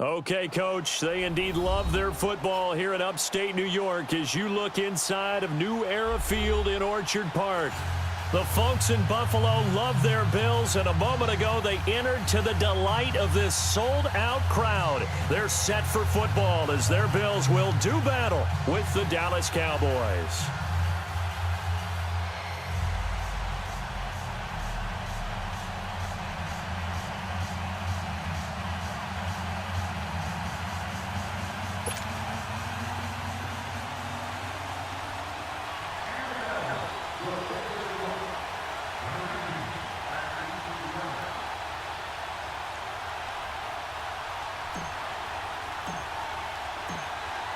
Okay, Coach, they indeed love their football here in upstate New York as you look inside of New Era Field in Orchard Park. The folks in Buffalo love their Bills, and a moment ago they entered to the delight of this sold-out crowd. They're set for football as their Bills will do battle with the Dallas Cowboys.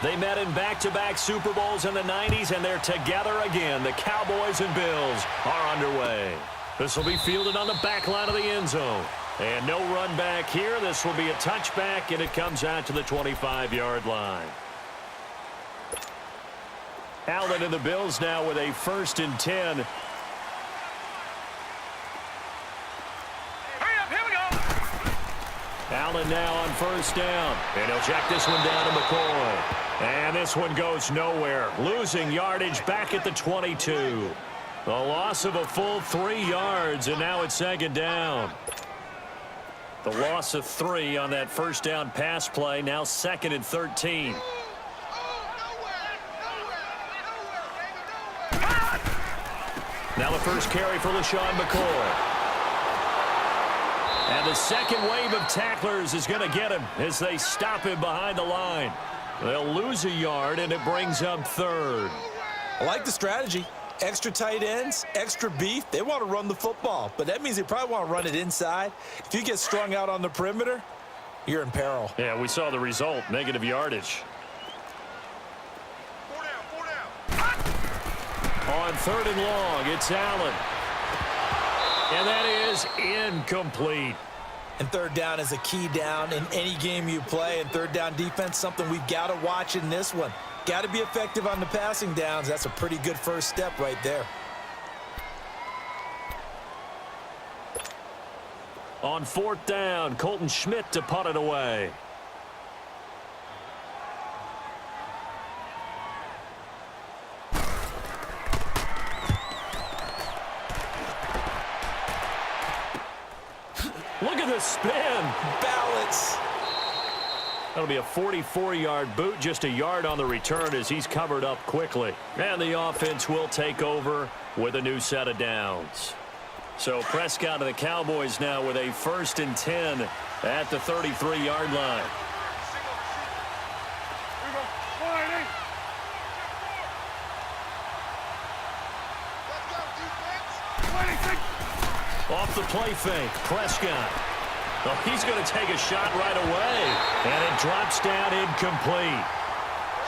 They met in back-to-back Super Bowls in the 90s, and they're together again. The Cowboys and Bills are underway. This will be fielded on the back line of the end zone. And no run back here. This will be a touchback, and it comes out to the 25-yard line. Allen and the Bills now with a 1st and 10. Allen now on 1st down. And he'll check this one down to McCoy. And this one goes nowhere. Losing yardage back at the 22. The loss of a full 3 yards, and now it's 2nd down. The loss of 3 on that 1st down pass play. Now 2nd and 13. Now the first carry for LaShawn McCoy. And the second wave of tacklers is going to get him as they stop him behind the line. They'll lose a yard, and it brings up 3rd. I like the strategy. Extra tight ends, extra beef. They want to run the football, but that means they probably want to run it inside. If you get strung out on the perimeter, you're in peril. Yeah, we saw the result, negative yardage. 4 down. On 3rd and long, it's Allen. And that is incomplete. And 3rd down is a key down in any game you play. And 3rd down defense, something we've got to watch in this one. Got to be effective on the passing downs. That's a pretty good first step right there. On 4th down, Colton Schmidt to punt it away. Look at the spin. Balance. That'll be a 44-yard boot, just a yard on the return as he's covered up quickly. And the offense will take over with a new set of downs. So Prescott and the Cowboys now with a 1st and 10 at the 33-yard line. Off the play fake, Prescott. Oh, he's going to take a shot right away, and it drops down incomplete.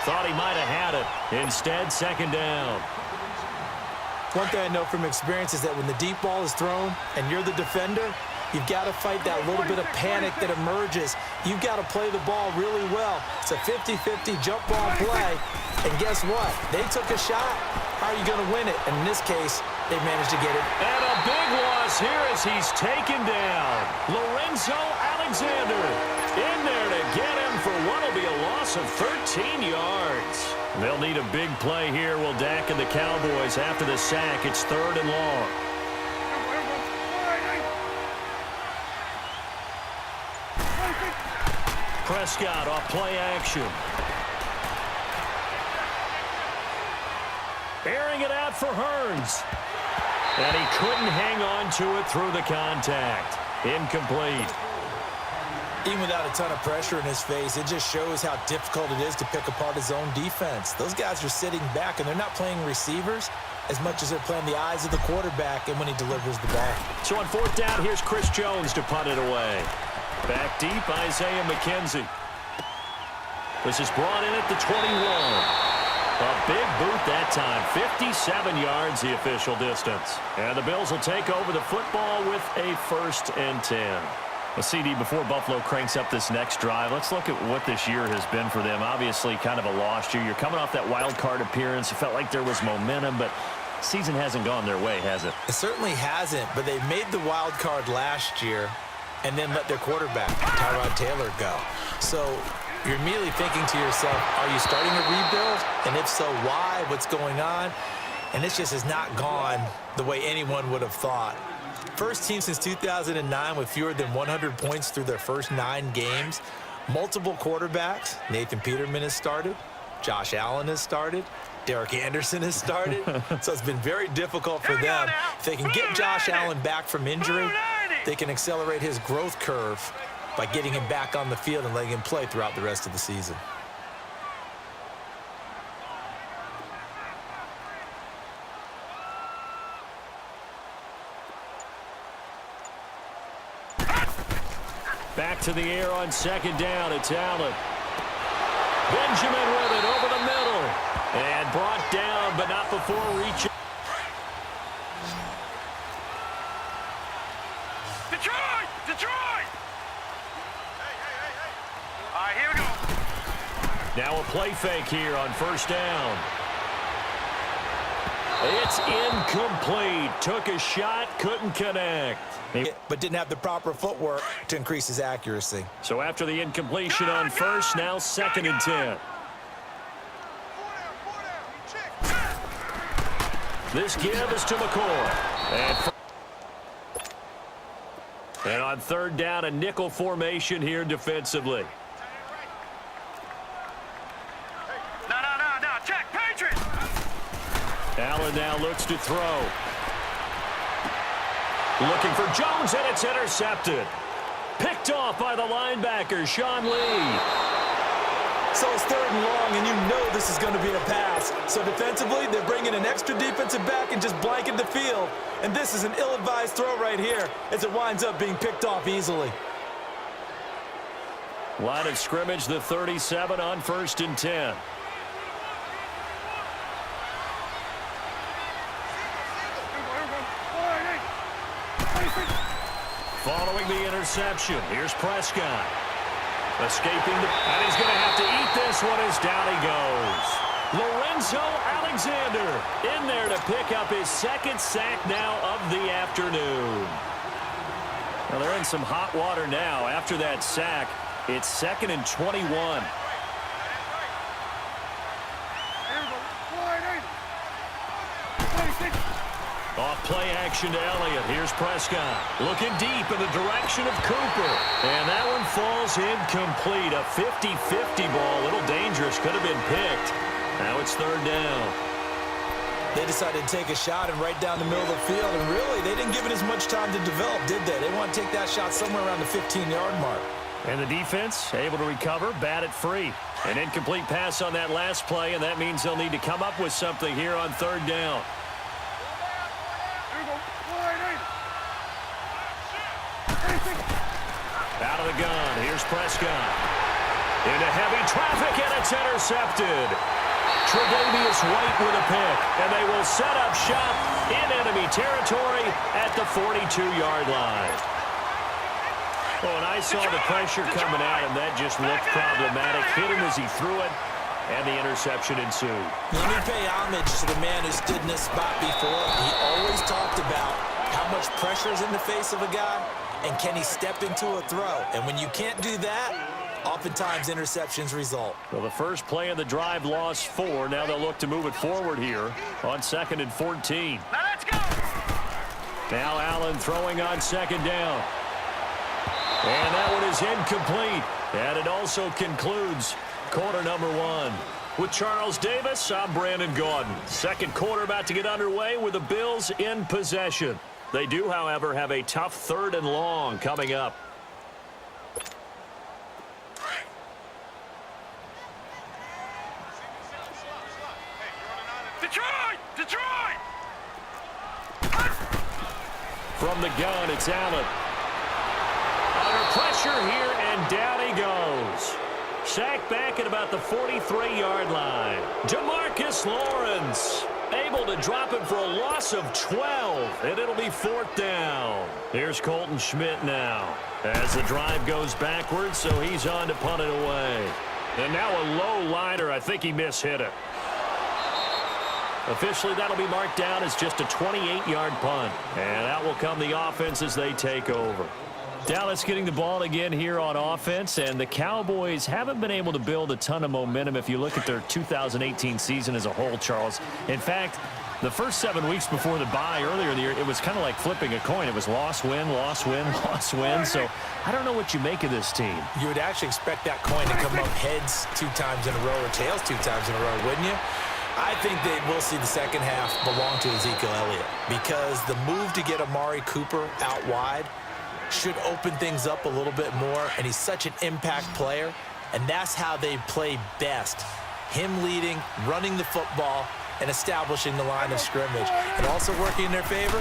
Thought he might have had it. Instead, 2nd down. One thing I know from experience is that when the deep ball is thrown and you're the defender, you've got to fight that little bit of panic that emerges. You've got to play the ball really well. It's a 50-50 jump ball play, and guess what? They took a shot. How are you going to win it? And in this case, they managed to get it. And a big loss here as he's taken down. Lorenzo Alexander in there to get him for what will be a loss of 13 yards. They'll need a big play here, will Dak and the Cowboys. After the sack, it's 3rd and long. Prescott off play action. Airing it out for Hearns. And he couldn't hang on to it through the contact. Incomplete. Even without a ton of pressure in his face, it just shows how difficult it is to pick apart his own defense. Those guys are sitting back, and they're not playing receivers as much as they're playing the eyes of the quarterback and when he delivers the ball. So on 4th down, here's Chris Jones to punt it away. Back deep, Isaiah McKenzie. This is brought in at the 21. A big boot that time. 57 yards, the official distance. And the Bills will take over the football with a 1st and 10. Well, CD, before Buffalo cranks up this next drive, let's look at what this year has been for them. Obviously, kind of a lost year. You're coming off that wild card appearance. It felt like there was momentum, but season hasn't gone their way, has it? It certainly hasn't, but they made the wild card last year. and then let their quarterback, Tyrod Taylor, go. So you're immediately thinking to yourself, are you starting a rebuild? And if so, why? What's going on? And this just has not gone the way anyone would have thought. First team since 2009 with fewer than 100 points through their first 9 games. Multiple quarterbacks. Nathan Peterman has started. Josh Allen has started. Derek Anderson has started. So it's been very difficult for them. If they can get Josh Allen back from injury, they can accelerate his growth curve by getting him back on the field and letting him play throughout the rest of the season. Back to the air on second down. It's Allen. Benjamin with it over the middle. And brought down, but not before reaching. Detroit! Detroit! Hey. All right, here we go. Now a play fake here on first down. It's incomplete. Took a shot, couldn't connect. But didn't have the proper footwork to increase his accuracy. So after the incompletion on first, now 2nd and 10. This give is to McCoy. And on 3rd down, a nickel formation here defensively. No. Check, Patriots! Allen now looks to throw. Looking for Jones, and it's intercepted. Picked off by the linebacker, Sean Lee. So it's 3rd and long, and you know this is going to be a pass. So defensively, they're bringing an extra defensive back and just blanket the field. And this is an ill-advised throw right here as it winds up being picked off easily. Line of scrimmage, the 37 on 1st and 10. Following the interception, here's Prescott. Escaping, and he's going to have to eat this one as down he goes. Lorenzo Alexander in there to pick up his 2nd sack now of the afternoon. Now they're in some hot water now. After that sack, it's 2nd and 21. Off play action to Elliott. Here's Prescott. Looking deep in the direction of Cooper. And that one falls incomplete. A 50-50 ball. A little dangerous. Could have been picked. Now it's 3rd down. They decided to take a shot and right down the middle of the field. And really, they didn't give it as much time to develop, did they? They want to take that shot somewhere around the 15-yard mark. And the defense able to recover, bat it free. An incomplete pass on that last play, and that means they'll need to come up with something here on 3rd down. Out of the gun, here's Prescott. Into heavy traffic, and it's intercepted. Tre'Davious White with a pick, and they will set up shop in enemy territory at the 42-yard line. Oh, and I saw the pressure coming at him. That just looked problematic. Hit him as he threw it, and the interception ensued. Let me pay homage to the man who stood in this spot before. He always talked about how much pressure is in the face of a guy, and can he step into a throw? And when you can't do that, oftentimes interceptions result. Well, the first play of the drive lost 4. Now they'll look to move it forward here on 2nd and 14. Now let's go! Now Allen throwing on 2nd down. And that one is incomplete. And it also concludes quarter number 1. With Charles Davis, I'm Brandon Gaudin. 2nd quarter about to get underway with the Bills in possession. They do, however, have a tough 3rd and long coming up. Detroit! From the gun, it's Allen. Under pressure here, and down he goes. Sacked back at about the 43-yard line. Demarcus Lawrence able to drop it for a loss of 12, and it'll be 4th down. Here's Colton Schmidt now as the drive goes backwards, so he's on to punt it away. And now a low liner. I think he mishit it. Officially, that'll be marked down as just a 28-yard punt. And out will come the offense as they take over. Dallas getting the ball again here on offense, and the Cowboys haven't been able to build a ton of momentum if you look at their 2018 season as a whole, Charles. In fact, the first 7 weeks before the bye earlier in the year, it was kind of like flipping a coin. It was loss, win, loss, win, loss, win. So I don't know what you make of this team. You would actually expect that coin to come up heads 2 times in a row or tails 2 times in a row, wouldn't you? I think they will see the second half belong to Ezekiel Elliott because the move to get Amari Cooper out wide should open things up a little bit more, and he's such an impact player, and that's how they play best. Him leading, running the football, and establishing the line of scrimmage. And also working in their favor,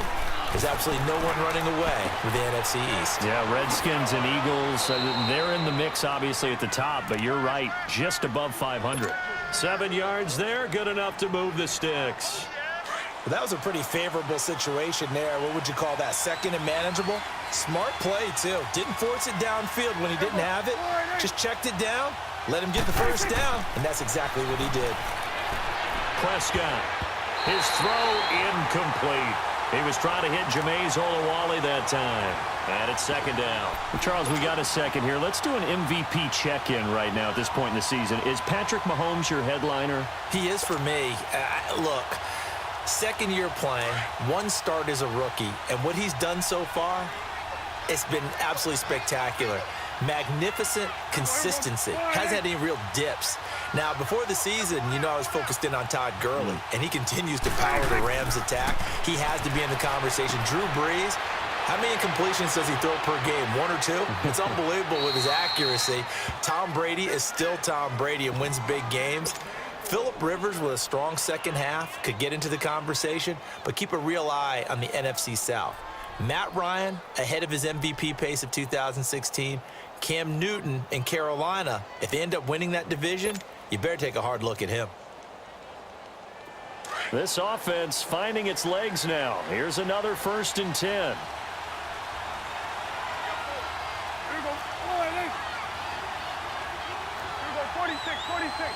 there's absolutely no one running away with the NFC East. Yeah, Redskins and Eagles, they're in the mix, obviously, at the top, but you're right, just above 500. 7 yards there, good enough to move the sticks. Well, that was a pretty favorable situation there. What would you call that? Second and manageable? Smart play, too. Didn't force it downfield when he didn't have it. Just checked it down, let him get the first down, and that's exactly what he did. Prescott, his throw incomplete. He was trying to hit Jameis Olawale that time. And it's second down. Well, Charles, we got a second here. Let's do an MVP check-in right now at this point in the season. Is Patrick Mahomes your headliner? He is for me. Look, second year playing, 1 start as a rookie, and what he's done so far, it's been absolutely spectacular. Magnificent consistency. Hasn't had any real dips. Now, before the season, I was focused in on Todd Gurley, and he continues to power the Rams' attack. He has to be in the conversation. Drew Brees, how many completions does he throw per game? 1 or 2? It's unbelievable with his accuracy. Tom Brady is still Tom Brady and wins big games. Phillip Rivers with a strong second half could get into the conversation, but keep a real eye on the NFC South. Matt Ryan ahead of his MVP pace of 2016. Cam Newton in Carolina, if they end up winning that division, you better take a hard look at him. This offense finding its legs now. Here's another 1st and 10. Here we go. Come on, Nick. Here we go. 46, 46.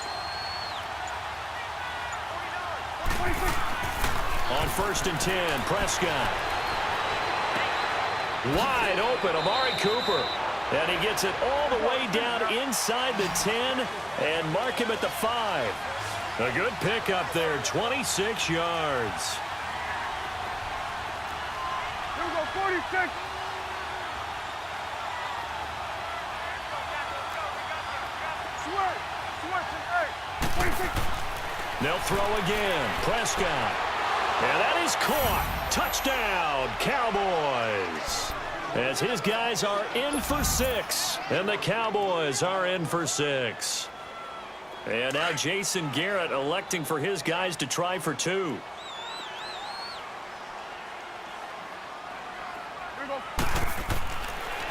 46. On 1st and 10, Prescott. Wide open, Amari Cooper. And he gets it all the way down inside the 10 and mark him at the 5. A good pickup there, 26 yards. Here we go, 46. Switch, 46. They'll throw again, Prescott. And that is caught. Touchdown, Cowboys. As his guys are in for 6, and the Cowboys are in for 6. And now Jason Garrett electing for his guys to try for 2. Here we go.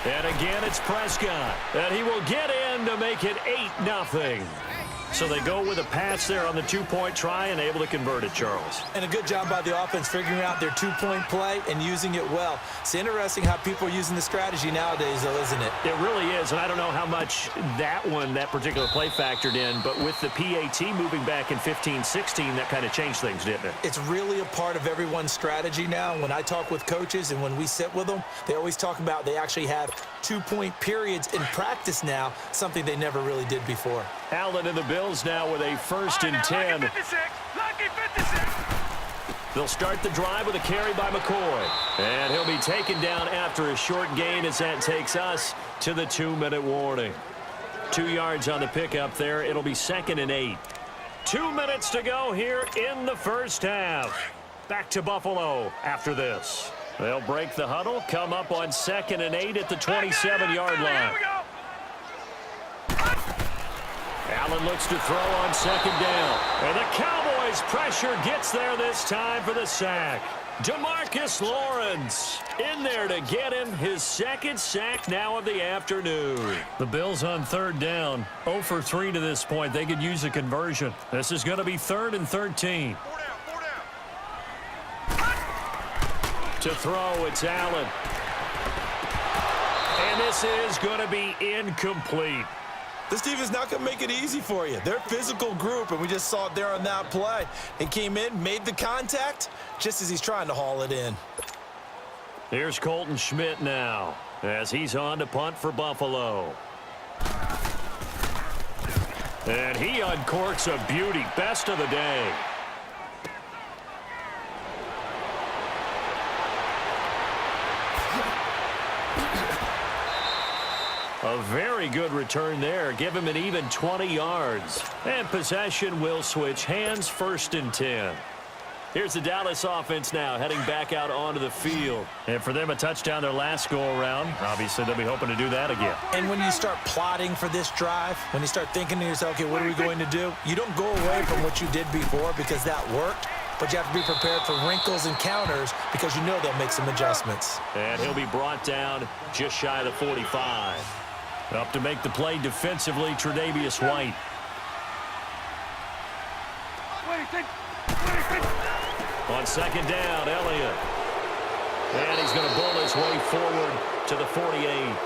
And again, it's Prescott. And he will get in to make it 8-0. So they go with a pass there on the 2-point try and able to convert it, Charles. And a good job by the offense figuring out their 2-point play and using it well. It's interesting how people are using the strategy nowadays, though, isn't it? It really is, and I don't know how much that particular play factored in, but with the PAT moving back in 15-16, that kind of changed things, didn't it? It's really a part of everyone's strategy now. When I talk with coaches and when we sit with them, they always talk about they actually have 2-point periods in practice now, something they never really did before. Allen and the Bills now with a 1st and 10. Lucky 56. Lucky 56. They'll start the drive with a carry by McCoy. And he'll be taken down after a short gain as that takes us to the 2-minute warning. 2 yards on the pickup there. It'll be 2nd and 8. 2 minutes to go here in the first half. Back to Buffalo after this. They'll break the huddle, come up on 2nd and 8 at the 27-yard line. Allen looks to throw on 2nd down. And the Cowboys pressure gets there this time for the sack. DeMarcus Lawrence in there to get him his 2nd sack now of the afternoon. The Bills on 3rd down. 0 for 3 to this point. They could use a conversion. This is going to be 3rd and 13. To throw, it's Allen. And this is going to be incomplete. This defense not going to make it easy for you. They're a physical group, and we just saw it there on that play. He came in, made the contact, just as he's trying to haul it in. Here's Colton Schmidt now, as he's on to punt for Buffalo. And he uncorks a beauty. Best of the day. A very good return there. Give him an even 20 yards. And possession will switch hands, 1st and 10. Here's the Dallas offense now, heading back out onto the field. And for them, a touchdown their last go-around. Obviously, they'll be hoping to do that again. And when you start plotting for this drive, when you start thinking to yourself, okay, what are we going to do? You don't go away from what you did before because that worked. But you have to be prepared for wrinkles and counters because you know they'll make some adjustments. And he'll be brought down just shy of the 45. Up to make the play defensively, Tre'Davious White. On 2nd down, Elliott. And he's going to bull his way forward to the 48.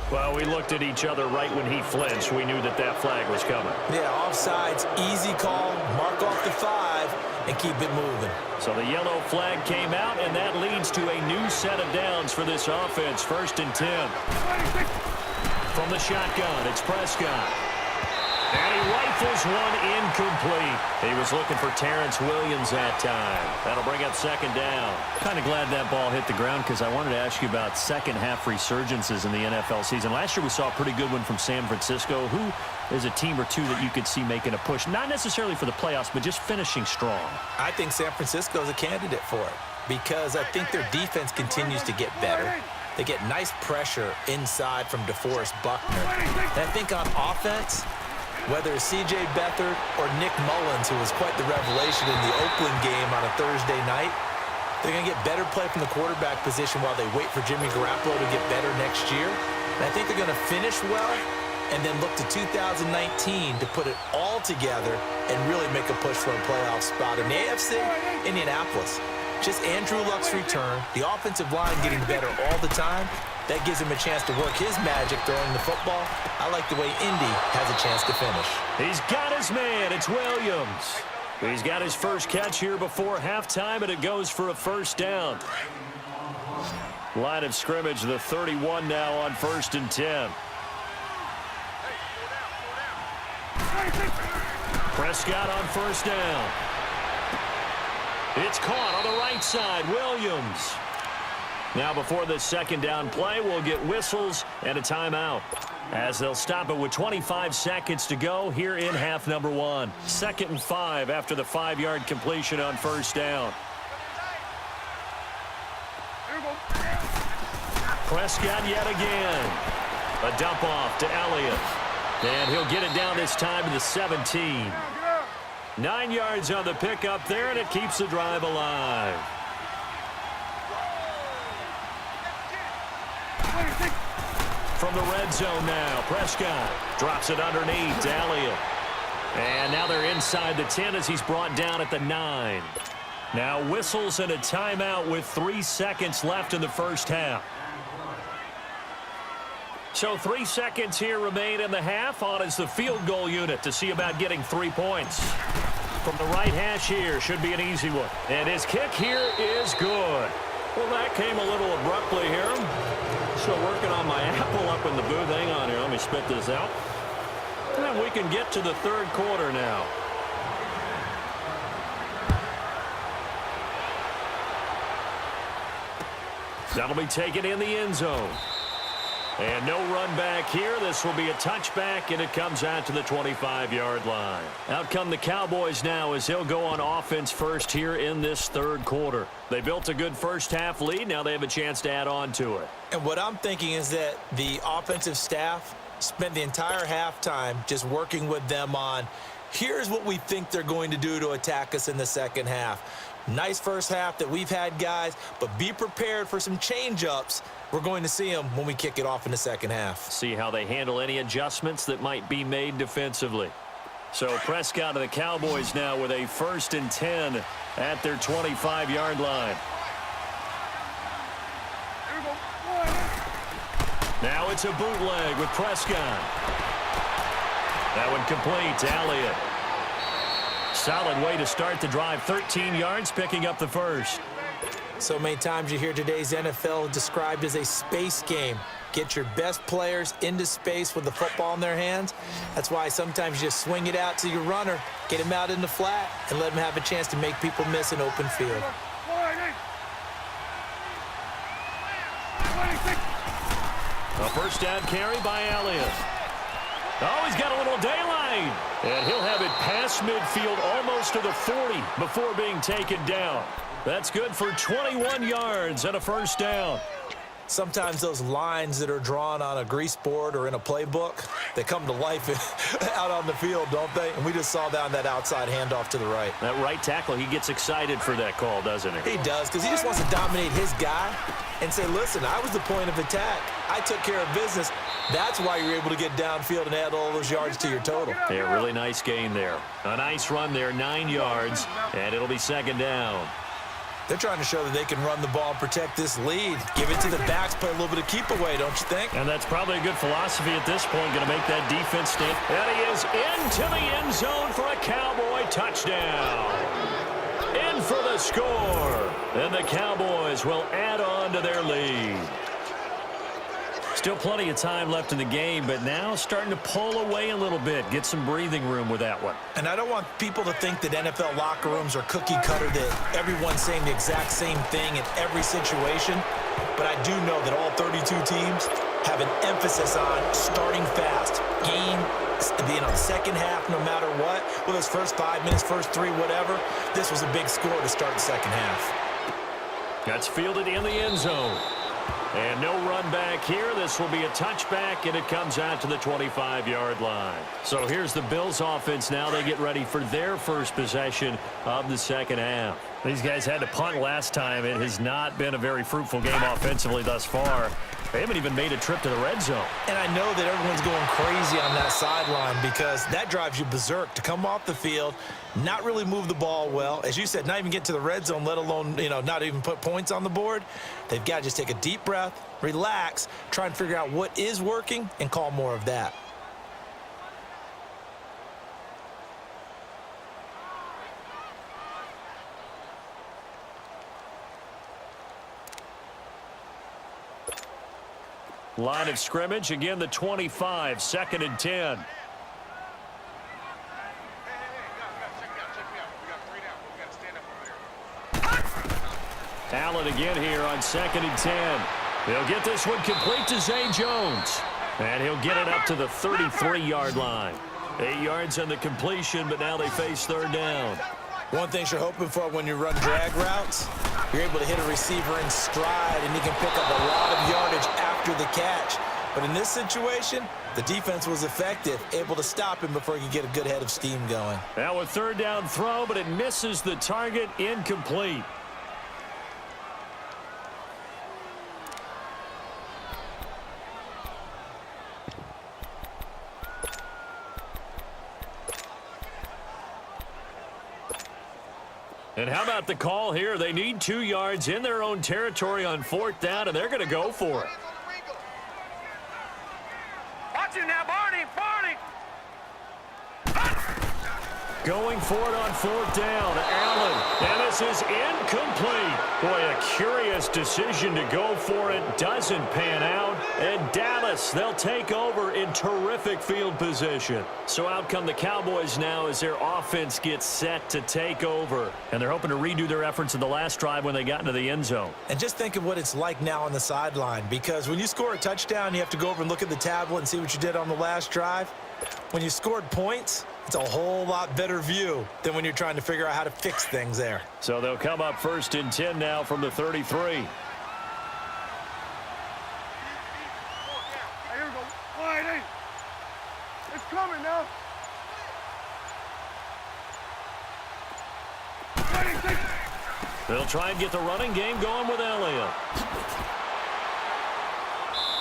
Well, we looked at each other right when he flinched. We knew that that flag was coming. Yeah, offsides, easy call, mark off the 5, and keep it moving. So the yellow flag came out, and that leads to a new set of downs for this offense. 1st and 10. From the shotgun, it's Prescott. And he rifles one incomplete. He was looking for Terrence Williams that time. That'll bring up 2nd down. Kind of glad that ball hit the ground because I wanted to ask you about second-half resurgences in the NFL season. Last year we saw a pretty good one from San Francisco. Who is a team or two that you could see making a push? Not necessarily for the playoffs, but just finishing strong. I think San Francisco is a candidate for it because I think their defense continues to get better. They get nice pressure inside from DeForest Buckner. And I think on offense, whether it's C.J. Beathard or Nick Mullins, who was quite the revelation in the Oakland game on a Thursday night, they're going to get better play from the quarterback position while they wait for Jimmy Garoppolo to get better next year. And I think they're going to finish well and then look to 2019 to put it all together and really make a push for a playoff spot. In the AFC, Indianapolis. Just Andrew Luck's return, the offensive line getting better all the time. That gives him a chance to work his magic throwing the football. I like the way Indy has a chance to finish. He's got his man. It's Williams. He's got his first catch here before halftime, and it goes for a 1st down. Line of scrimmage, the 31 now on 1st and 10. Prescott on 1st down. It's caught on the right side. Williams. Now before the 2nd down play, we'll get whistles and a timeout as they'll stop it with 25 seconds to go here in half number 1. 2nd and 5 after the 5-yard completion on 1st down. Prescott yet again. A dump off to Elliott. And he'll get it down this time to the 17. 9 yards on the pickup there, and it keeps the drive alive. From the red zone now, Prescott drops it underneath to Elliott. And now they're inside the 10 as he's brought down at the 9. Now whistles and a timeout with 3 seconds left in the 1st half. So 3 seconds here remain in the half. On is the field goal unit to see about getting 3 points. From the right hash here, should be an easy one. And his kick here is good. Well, that came a little abruptly here. Still working on my apple up in the booth. Hang on here. Let me spit this out. And we can get to the 3rd quarter now. That'll be taken in the end zone. And no run back here. This will be a touchback, and it comes out to the 25-yard line. Out come the Cowboys now as they'll go on offense first here in this 3rd quarter. They built a good 1st half lead. Now they have a chance to add on to it. And what I'm thinking is that the offensive staff spent the entire halftime just working with them on, here's what we think they're going to do to attack us in the 2nd half. Nice 1st half that we've had, guys, but be prepared for some change-ups. We're going to see them when we kick it off in the 2nd half. See how they handle any adjustments that might be made defensively. So Prescott of the Cowboys now with a 1st and 10 at their 25-yard line. Now it's a bootleg with Prescott. That one complete to Elliott. Solid way to start the drive. 13 yards, picking up the first. So many times you hear today's NFL described as a space game. Get your best players into space with the football in their hands. That's why sometimes you just swing it out to your runner, get him out in the flat, and let him have a chance to make people miss an open field. A first down carry by Elliott. Oh, he's got a little daylight. And he'll have it past midfield almost to the 40 before being taken down. That's good for 21 yards and a first down. Sometimes those lines that are drawn on a grease board or in a playbook, they come to life out on the field, don't they? And we just saw that on that outside handoff to the right. That right tackle, he gets excited for that call, doesn't he? He does, because he just wants to dominate his guy and say, listen, I was the point of attack. I took care of business. That's why you're able to get downfield and add all those yards to your total. Yeah, really nice gain there. A nice run there, 9 yards, and it'll be second down. They're trying to show that they can run the ball and protect this lead. Give it to the backs, play a little bit of keep away, don't you think? And that's probably a good philosophy at this point, going to make that defense stand. And he is into the end zone for a Cowboy touchdown. In for the score. And the Cowboys will add on to their lead. Still plenty of time left in the game, but now starting to pull away a little bit. Get some breathing room with that one. And I don't want people to think that NFL locker rooms are cookie cutter, that everyone's saying the exact same thing in every situation. But I do know that all 32 teams have an emphasis on starting fast. Game, second half, no matter what. Whether it's first 5 minutes, first 3, whatever. This was a big score to start the second half. That's fielded in the end zone. And no run back here. This will be a touchback, and it comes out to the 25-yard line. So here's the Bills offense now. They get ready for their first possession of the second half. These guys had to punt last time. It has not been a very fruitful game offensively thus far. They haven't even made a trip to the red zone. And I know that everyone's going crazy on that sideline because that drives you berserk to come off the field, not really move the ball well. As you said, not even get to the red zone, let alone, not even put points on the board. They've got to just take a deep breath, relax, try and figure out what is working, and call more of that. Line of scrimmage, again the 25, 2nd and 10. Allen again here on 2nd and 10. He'll get this one complete to Zay Jones. And he'll get it up to the 33-yard line. 8 yards on the completion, but now they face third down. One thing you're hoping for when you run drag routes, you're able to hit a receiver in stride, and he can pick up a lot of yardage after the catch. But in this situation, the defense was effective, able to stop him before he could get a good head of steam going. Now a third down throw, but it misses the target, incomplete. And how about the call here? They need 2 yards in their own territory on 4th down, and they're going to go for it. Watch it now, Barney! Going for it on 4th down. Allen, and this is incomplete. Boy, a curious decision to go for it. Doesn't pan out. And Dallas, they'll take over in terrific field position. So out come the Cowboys now as their offense gets set to take over. And they're hoping to redo their efforts in the last drive when they got into the end zone. And just think of what it's like now on the sideline, because when you score a touchdown, you have to go over and look at the tablet and see what you did on the last drive. When you scored points, it's a whole lot better view than when you're trying to figure out how to fix things there. So they'll come up 1st and 10 now from the 33. Here we go. Wide eight. It's coming now. 26. They'll try and get the running game going with Elliott.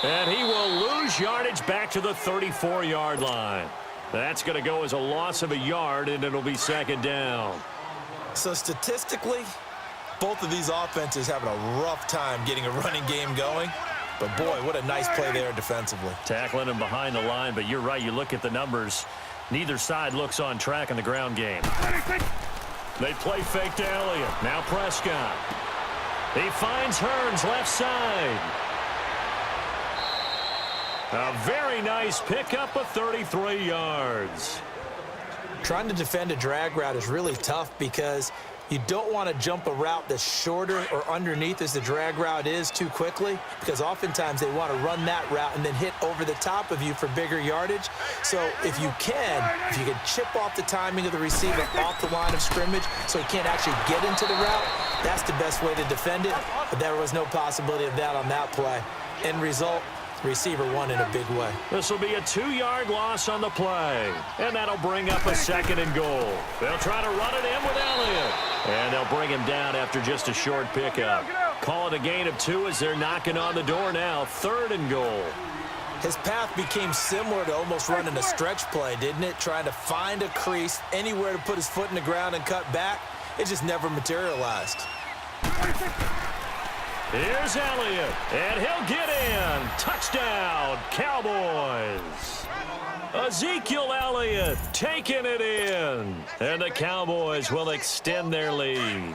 And he will lose yardage back to the 34-yard line. That's going to go as a loss of a yard, and it'll be second down. So statistically, both of these offenses having a rough time getting a running game going. But, boy, what a nice play there defensively. Tackling him behind the line, but you're right. You look at the numbers. Neither side looks on track in the ground game. They play fake to Elliott. Now Prescott. He finds Hearns left side. A very nice pickup of 33 yards. Trying to defend a drag route is really tough because you don't want to jump a route that's shorter or underneath as the drag route is too quickly, because oftentimes they want to run that route and then hit over the top of you for bigger yardage. So if you can chip off the timing of the receiver off the line of scrimmage so he can't actually get into the route, that's the best way to defend it. But there was no possibility of that on that play. End result, receiver won in a big way. This will be a 2-yard loss on the play, and that'll bring up a second and goal. They'll try to run it in with Elliott, and they'll bring him down after just a short pickup. Call it a gain of 2 as they're knocking on the door now. 3rd and goal. His path became similar to almost running a stretch play, didn't it? Trying to find a crease, anywhere to put his foot in the ground and cut back. It just never materialized. Here's Elliott, and he'll get in. Touchdown, Cowboys. Ezekiel Elliott taking it in. And the Cowboys will extend their lead.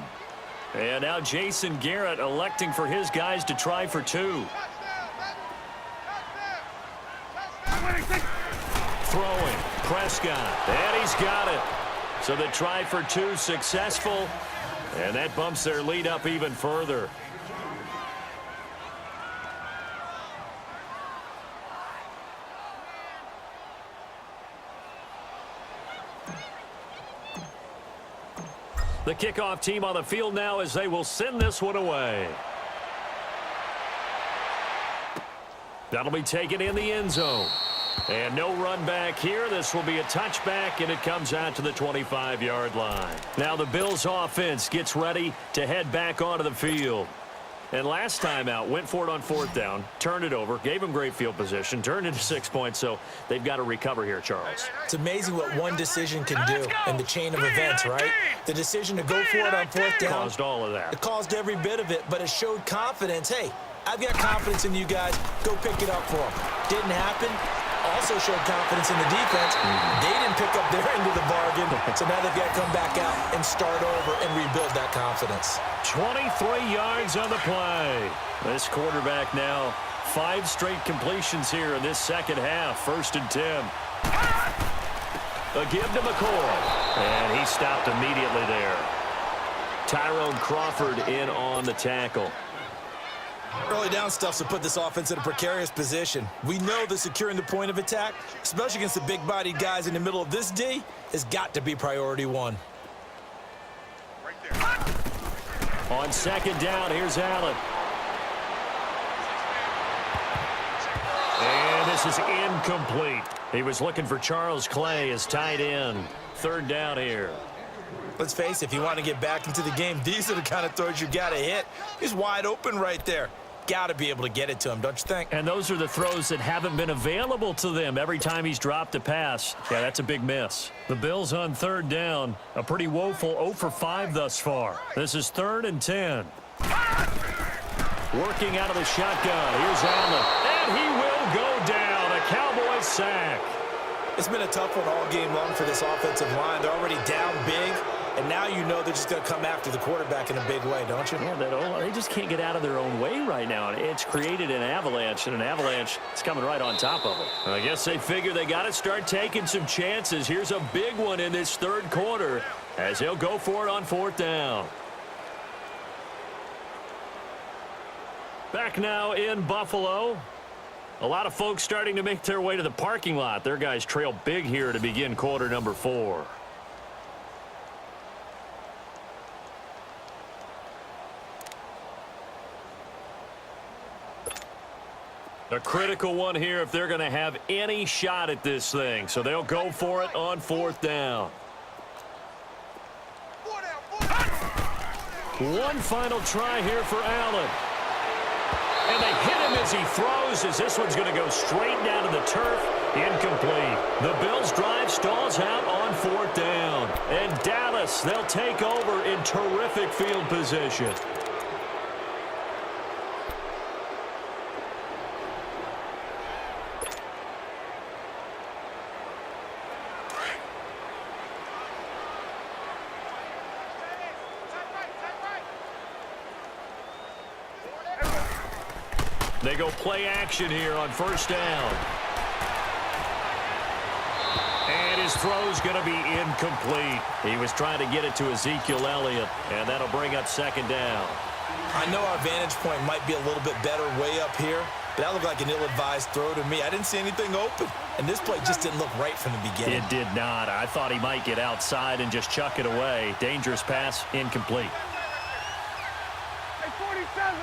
And now Jason Garrett electing for his guys to try for 2. Throwing, Prescott, and he's got it. So the try for 2 successful, and that bumps their lead up even further. The kickoff team on the field now as they will send this one away. That'll be taken in the end zone. And no run back here. This will be a touchback, and it comes out to the 25-yard line. Now the Bills offense gets ready to head back onto the field. And last time out, went for it on 4th down, turned it over, gave them great field position, turned into 6 points, so they've got to recover here, Charles. It's amazing what one decision can do in the chain of events, right? The decision to go for it on 4th down. Caused all of that. It caused every bit of it, but it showed confidence. Hey, I've got confidence in you guys. Go pick it up for them. Didn't happen. Also showed confidence in the defense. They didn't pick up their end of the bargain, so now they've got to come back out and start over and rebuild that confidence. 23 yards on the play. This quarterback now 5 straight completions here in this second half. 1st and 10. A give to McCoy, and he stopped immediately there. Tyrone Crawford in on the tackle. Early down stuffs will put this offense in a precarious position. We know that securing the point of attack, especially against the big-bodied guys in the middle of this D, has got to be priority 1. On 2nd down, here's Allen. And this is incomplete. He was looking for Charles Clay as tight end. 3rd down here. Let's face it, if you want to get back into the game, these are the kind of throws you got to hit. He's wide open right there. Got to be able to get it to him, don't you think? And those are the throws that haven't been available to them every time he's dropped a pass. Yeah, that's a big miss. The Bills on 3rd down. A pretty woeful 0 for 5 thus far. This is 3rd and 10. Working out of the shotgun. Here's Allen. And he will go down. A Cowboys sack. It's been a tough one all game long for this offensive line. They're already down big, and now you know they're just going to come after the quarterback in a big way, don't you? Yeah, they just can't get out of their own way right now. It's created an avalanche, and an avalanche is coming right on top of them. I guess they figure they got to start taking some chances. Here's a big one in this 3rd quarter as he'll go for it on 4th down. Back now in Buffalo. A lot of folks starting to make their way to the parking lot. Their guys trail big here to begin quarter number 4. A critical one here if they're going to have any shot at this thing. So they'll go for it on 4th down. One final try here for Allen. And they hit him as he throws, as this one's going to go straight down to the turf. Incomplete. The Bills' drive stalls out on 4th down. And Dallas, they'll take over in terrific field position. They go play action here on 1st down. And his throw's going to be incomplete. He was trying to get it to Ezekiel Elliott, and that'll bring up 2nd down. I know our vantage point might be a little bit better way up here, but that looked like an ill-advised throw to me. I didn't see anything open, and this play just didn't look right from the beginning. It did not. I thought he might get outside and just chuck it away. Dangerous pass, incomplete. Hey, 47.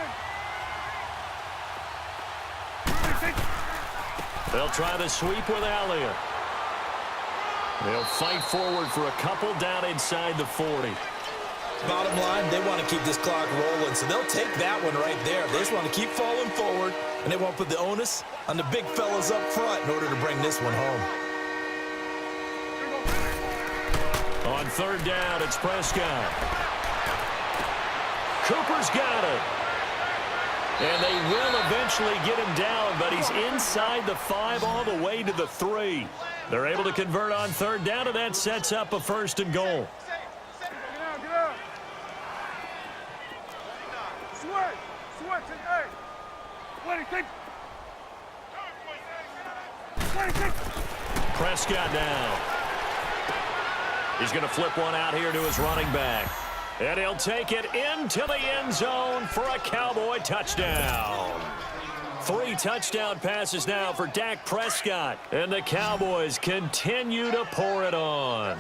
They'll try the sweep with Elliott. They'll fight forward for a couple down inside the 40. Bottom line, they want to keep this clock rolling, so they'll take that one right there. They just want to keep falling forward, and they won't put the onus on the big fellas up front in order to bring this one home. On 3rd down, it's Prescott. Cooper's got it. And they will eventually get him down, but he's inside the 5 all the way to the 3. They're able to convert on 3rd down, and that sets up a 1st and goal. Get out. Sweat, hey. 26. Prescott down. He's going to flip one out here to his running back. And he'll take it into the end zone for a Cowboy touchdown. 3 touchdown passes now for Dak Prescott. And the Cowboys continue to pour it on.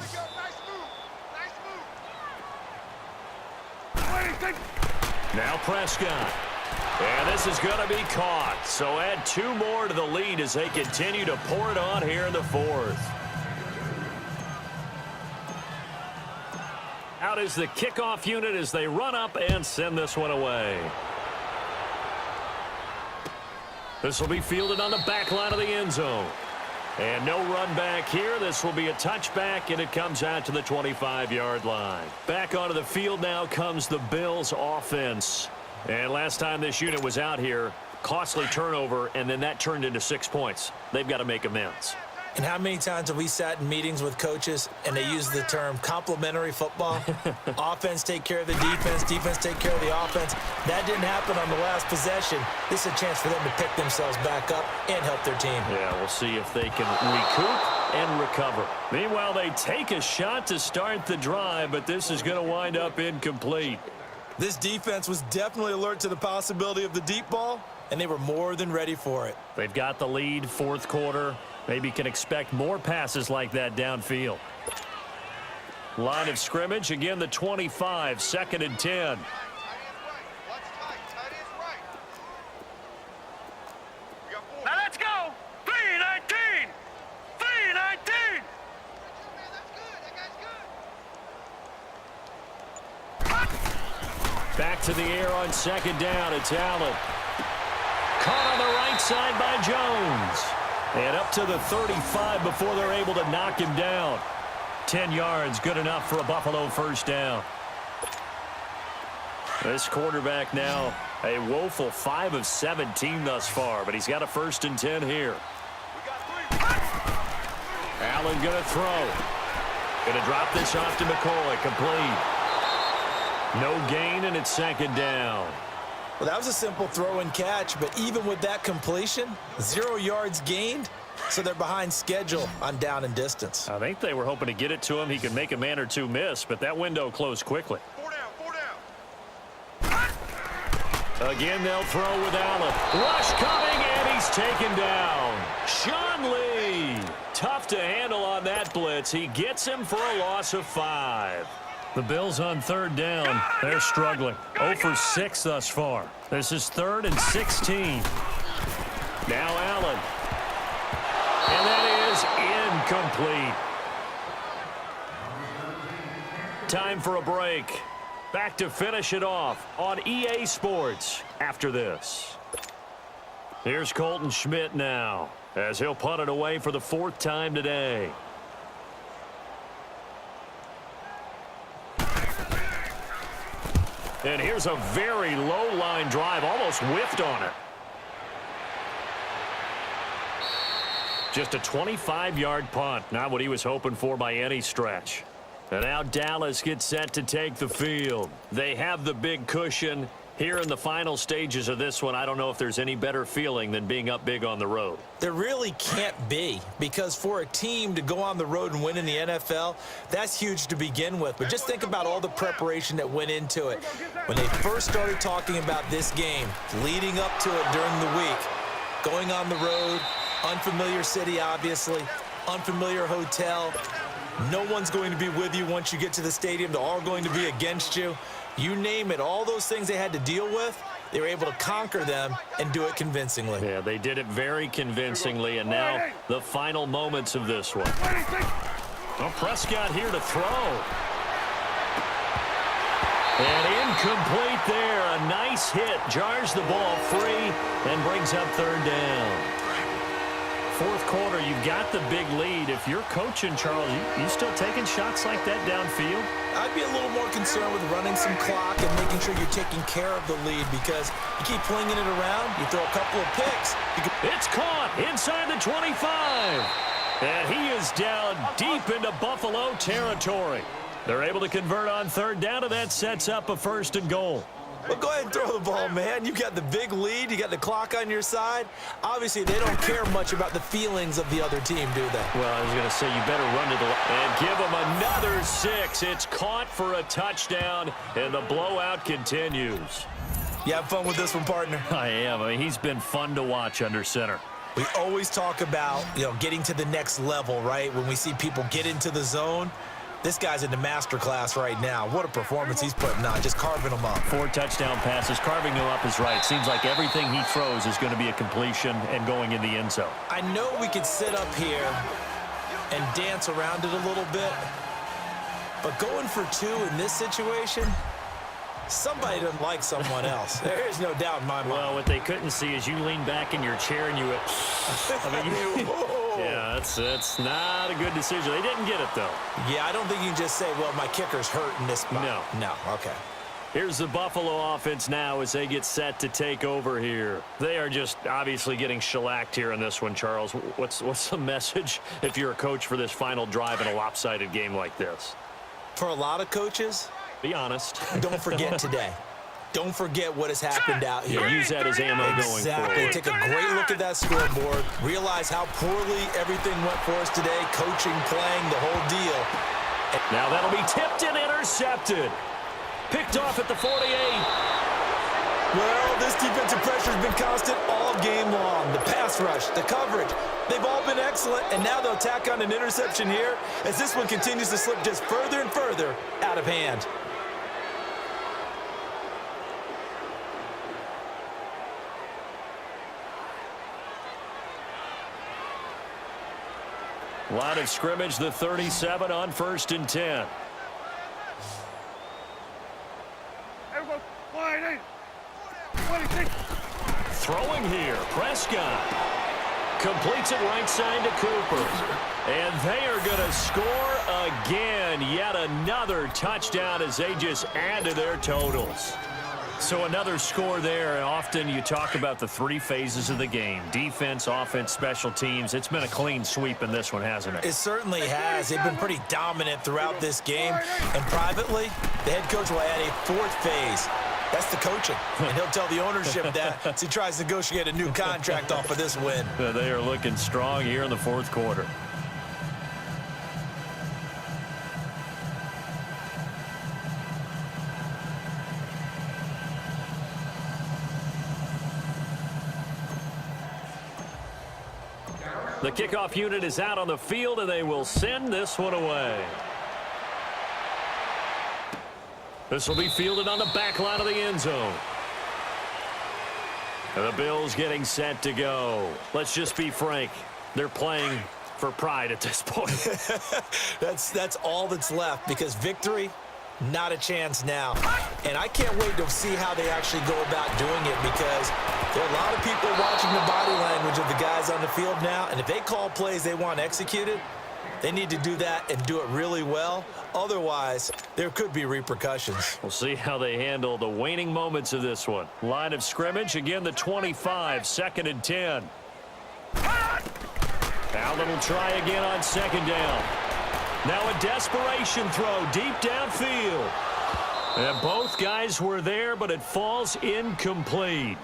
Now Prescott. And this is going to be caught. So add 2 more to the lead as they continue to pour it on here in the 4th. Out is the kickoff unit as they run up and send this one away. This will be fielded on the back line of the end zone. And no run back here. This will be a touchback, and it comes out to the 25-yard line. Back onto the field now comes the Bills offense. And last time this unit was out here, costly turnover, and then that turned into 6 points. They've got to make amends. And how many times have we sat in meetings with coaches and they use the term complementary football? Offense take care of the defense, defense take care of the offense. That didn't happen on the last possession. This is a chance for them to pick themselves back up and help their team. Yeah, we'll see if they can recoup and recover. Meanwhile, they take a shot to start the drive, but this is going to wind up incomplete. This defense was definitely alert to the possibility of the deep ball, and they were more than ready for it. They've got the lead, 4th quarter. Maybe can expect more passes like that downfield. Line of scrimmage, again the 25, 2nd and 10. Now let's go. 3-19. 3-19. Back to the air on 2nd down. It's Allen. Caught on the right side by Jones. And up to the 35 before they're able to knock him down. 10 yards, good enough for a Buffalo 1st down. This quarterback now a woeful 5 of 17 thus far, but he's got a 1st and 10 here. Allen going to throw. Going to drop this off to McCoy, complete. No gain, and it's 2nd down. Well, that was a simple throw and catch, but even with that completion, 0 yards gained, so they're behind schedule on down and distance. I think they were hoping to get it to him. He could make a man or 2 miss, but that window closed quickly. 4 down. Again, they'll throw with Allen. Rush coming, and he's taken down. Sean Lee, tough to handle on that blitz. He gets him for a loss of 5. The Bills on 3rd down. They're struggling. 0 for 6 thus far. This is 3rd and 16. Now Allen. And that is incomplete. Time for a break. Back to finish it off on EA Sports after this. Here's Colton Schmidt now, as he'll punt it away for the 4th time today. And here's a very low line drive, almost whiffed on it. Just a 25-yard punt, not what he was hoping for by any stretch. And now Dallas gets set to take the field. They have the big cushion. Here in the final stages of this one, I don't know if there's any better feeling than being up big on the road. There really can't be, because for a team to go on the road and win in the NFL, that's huge to begin with. But just think about all the preparation that went into it. When they first started talking about this game, leading up to it during the week, going on the road, unfamiliar city, obviously, unfamiliar hotel. No one's going to be with you once you get to the stadium. They're all going to be against you. You name it, all those things they had to deal with, they were able to conquer them and do it convincingly. Yeah, they did it very convincingly, and now the final moments of this one. Well, Prescott here to throw. And incomplete there. A nice hit. Jars the ball free and brings up 3rd down. 4th quarter, you've got the big lead. If you're coaching, Charles, you still taking shots like that downfield? I'd be a little more concerned with running some clock and making sure you're taking care of the lead, because you keep flinging it around, you throw a couple of picks. It's caught inside the 25. And he is down deep into Buffalo territory. They're able to convert on 3rd down, and that sets up a 1st and goal. Well, go ahead and throw the ball, man. You got the big lead. You got the clock on your side. Obviously, they don't care much about the feelings of the other team, do they? Well, I was going to say, you better run to the and give them another 6. It's caught for a touchdown, and the blowout continues. You have fun with this one, partner? I am. I mean, he's been fun to watch under center. We always talk about, getting to the next level, right? When we see people get into the zone. This guy's in the master class right now. What a performance he's putting on, just carving them up. 4 touchdown passes, carving them up is right. Seems like everything he throws is going to be a completion and going in the end zone. I know we could sit up here and dance around it a little bit, but going for 2 in this situation, somebody doesn't like someone else. There is no doubt in my mind. Well, what they couldn't see is you lean back in your chair and you went, yeah, that's not a good decision. They didn't get it, though. Yeah, I don't think you can just say, well, my kicker's hurt in this spot. No, okay. Here's the Buffalo offense now as they get set to take over here. They are just obviously getting shellacked here in this one, Charles. What's the message if you're a coach for this final drive in a lopsided game like this? For a lot of coaches, be honest. Don't forget today. Don't forget what has happened out here. Yeah, use that as ammo going forward. Exactly. Take a great look at that scoreboard. Realize how poorly everything went for us today. Coaching, playing, the whole deal. Now that'll be tipped and intercepted. Picked off at the 48. Well, this defensive pressure has been constant all game long. The pass rush, the coverage, they've all been excellent, and now they'll tack on an interception here as this one continues to slip just further and further out of hand. Line of scrimmage, the 37 on 1st and 10. Everyone, wide in. 26. Throwing here, Prescott. Completes it right side to Cooper. And they are going to score again. Yet another touchdown as they just add to their totals. So another score there. Often you talk about the 3 phases of the game. Defense, offense, special teams. It's been a clean sweep in this one, hasn't it? It certainly has. They've been pretty dominant throughout this game. And privately, the head coach will add a 4th phase. That's the coaching. And he'll tell the ownership that as he tries to negotiate a new contract off of this win. They are looking strong here in the 4th quarter. The kickoff unit is out on the field, and they will send this one away. This will be fielded on the back line of the end zone. And the Bills getting set to go. Let's just be frank. They're playing for pride at this point. That's all that's left, because victory, not a chance now. And I can't wait to see how they actually go about doing it, because There are a lot of people watching the body language of the guys on the field now, and if they call plays they want executed, they need to do that and do it really well. Otherwise, there could be repercussions. We'll see how they handle the waning moments of this one. Line of scrimmage, again the 25, 2nd and 10. Allen will try again on 2nd down. Now a desperation throw deep downfield. And both guys were there, but it falls incomplete.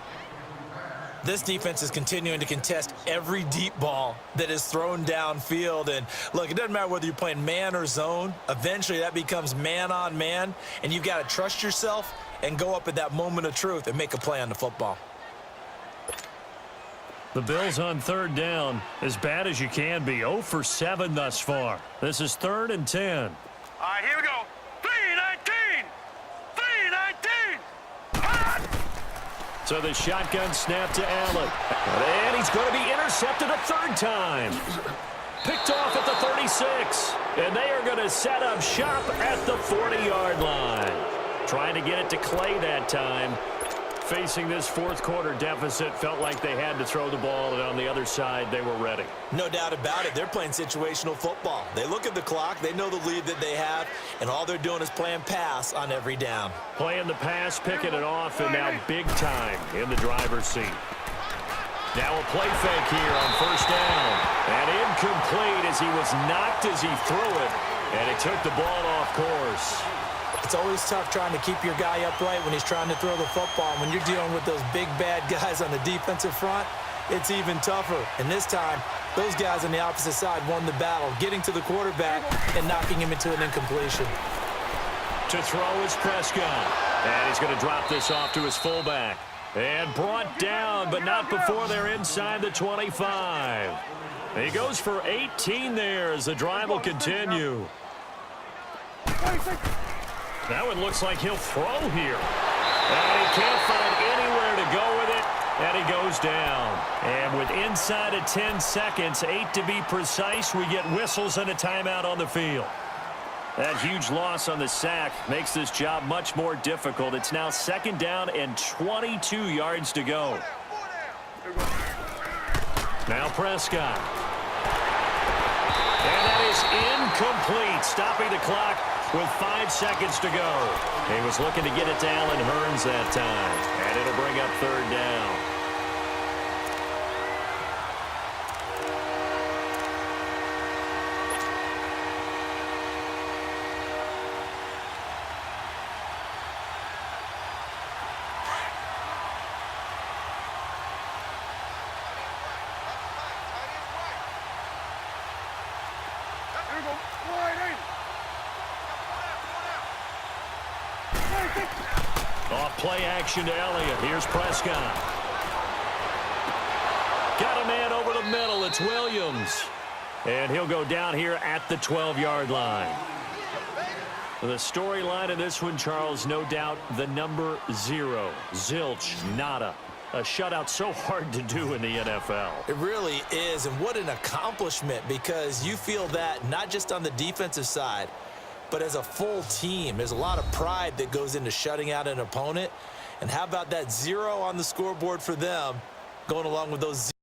This defense is continuing to contest every deep ball that is thrown downfield. And look, it doesn't matter whether you're playing man or zone. Eventually that becomes man on man, and you've got to trust yourself and go up at that moment of truth and make a play on the football. The Bills on 3rd down, as bad as you can be. 0 for 7 thus far. This is 3rd and 10. All right, here we go. 3-19. 3-19. So the shotgun snap to Allen. And he's going to be intercepted a 3rd time. Picked off at the 36. And they are going to set up shop at the 40-yard line. Trying to get it to Clay that time. Facing this 4th quarter deficit, felt like they had to throw the ball, and on the other side, they were ready. No doubt about it. They're playing situational football. They look at the clock, they know the lead that they have, and all they're doing is playing pass on every down. Playing the pass, picking it off, and now big time in the driver's seat. Now a play fake here on 1st down. And incomplete as he was knocked as he threw it, and it took the ball off course. It's always tough trying to keep your guy upright when he's trying to throw the football. When you're dealing with those big, bad guys on the defensive front, it's even tougher. And this time, those guys on the opposite side won the battle, getting to the quarterback and knocking him into an incompletion. To throw is Prescott. And he's going to drop this off to his fullback. And brought down, but not before they're inside the 25. He goes for 18 there as the drive will continue. That one looks like he'll throw here. And he can't find anywhere to go with it, and he goes down. And with inside of 10 seconds, 8 to be precise, we get whistles and a timeout on the field. That huge loss on the sack makes this job much more difficult. It's now 2nd down and 22 yards to go. Now Prescott. And that is incomplete, stopping the clock with 5 seconds to go. He was looking to get it to Allen Hurns that time, and it'll bring up 3rd down. Off play action to Elliott. Here's Prescott. Got a man over the middle. It's Williams. And he'll go down here at the 12-yard line. The storyline of this one, Charles, no doubt the number 0. Zilch, nada. A shutout so hard to do in the NFL. It really is, and what an accomplishment, because you feel that not just on the defensive side, but as a full team. There's a lot of pride that goes into shutting out an opponent. And how about that 0 on the scoreboard for them, going along with those